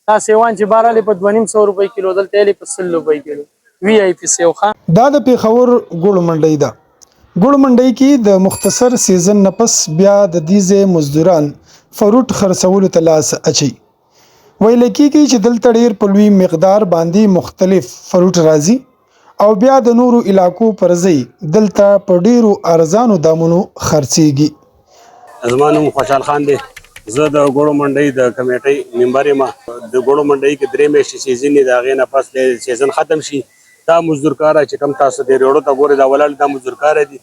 دا سیوان چې بار علي په 250 روپۍ کیلو دلته علي په 100 روپۍ کیلو وی آی پی سیو خان. دا د پیښور ګوړ منډي ده. ګوړ منډي کې د مختصر سیزن نفس بیا د دیزه مزدوران فروټ خرڅولو ته لاس اچي. ویل کېږي چې دلته ډیر په لوی مقدار باندې مختلف فروټ راځي او بیا د نورو علاقو پر ځای دلته په ډیرو ارزانو دامونو خرڅيږي. زما نوم خوشحال خان دی. زه د ګوړو منډۍ د کمیټۍ ممبر یم. د ګوړو منډۍ کې 3 میاشتې سیزن دی، د هغې نه پس د سیزن ختم شي دا مزدورکاره چې کوم تاسو د ریوړو ته ګورئ دا ولاړ دا مزدورکاره دي،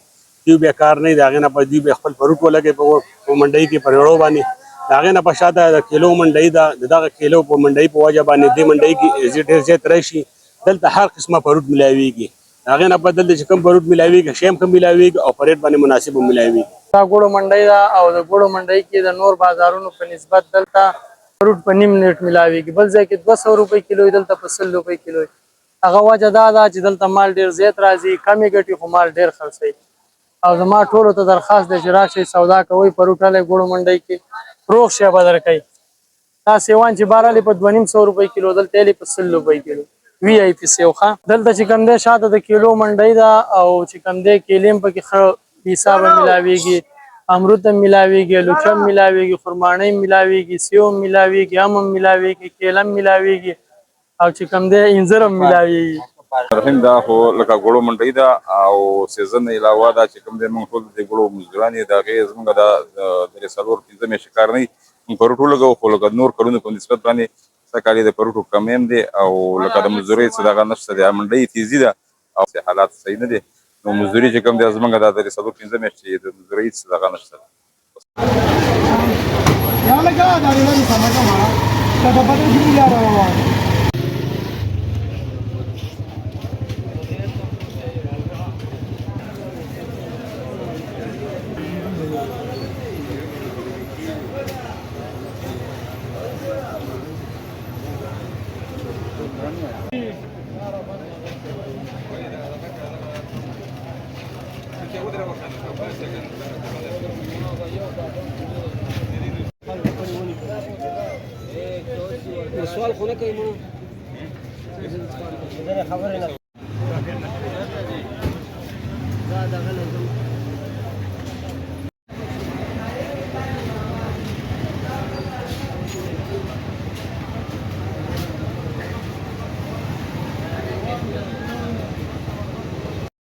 دوی بیا کار نه وي، د هغې نه پس دوی بیا خپل فروټ ولګوي په منډۍ کې په ریوړو باندې. د هغې نه پس شاته د کیلو منډۍ ده، د دغه کیلو په منډۍ په وجه باندې دې منډۍ کې ډېر زیات راشي. دلته هر قسمه فروټ ملاویږي، د هغې نه پس دلته چې کوم فروټ ملاویږي ښه هم ښه ملاویږي او په ریټ باندې مناسب هم ملاویږي. دا ګوړو منډۍ ده او د ګوړو منډۍ کې د نور بازارونو په نسبت دلته فروټ په نیم نیټ ملاویږي. بل ځای کې 200 روپۍ کیلو دلته په 100 روپۍ کیلو. هغه وجه دا ده چې دلته مال ډیر زیات راځي، کمې ګټي خو مال ډیر خرڅوي. او زما ټولو ته درخواست دی چې راشئ سودا کوئ فروټ هلئ ګوړو منډۍ کې روغ شی به درکوي. دا سیوان چې بار هلئ په 250 روپۍ کیلو دلته هلئ په 100 روپۍ کیلو وی آی پی سیو ښه. دلته چې کوم دی شاته د کیلو منډۍ ده او چې کوم دی کیلې هم پکې ښه حسابه ملاویږي، امرود هم ملاویږي، لوچه هم ملاویږي، خرماڼۍ هم ملاویږي، سیو هم ملاویږي، ام هم ملاویږي، کیله هم ملاویږي او چې کوم دی انځر هم ملاویږي. رحیم دا خو لکه ګوړو منډۍ ده او سیزن نه علاوه دا چې کوم دی موږ ټول د ګوړو مزدوران یو د هغې زموږ د 4-5 میاشتې کار نه وي، موږ فروټ ولګوو خو لکه نور کلونو په نسبت باندې سږ کال یې د فروټو کمی هم دی او لکه د مزدورۍ څه دغه نشته دی، منډۍ تیزي ده او حالات صحیح نه دی نو مزدوري چې کوم دی زموږ دا د 4-5 میاشتې د مزدورۍ څه دغه نشته دی. سوال خو نه کوي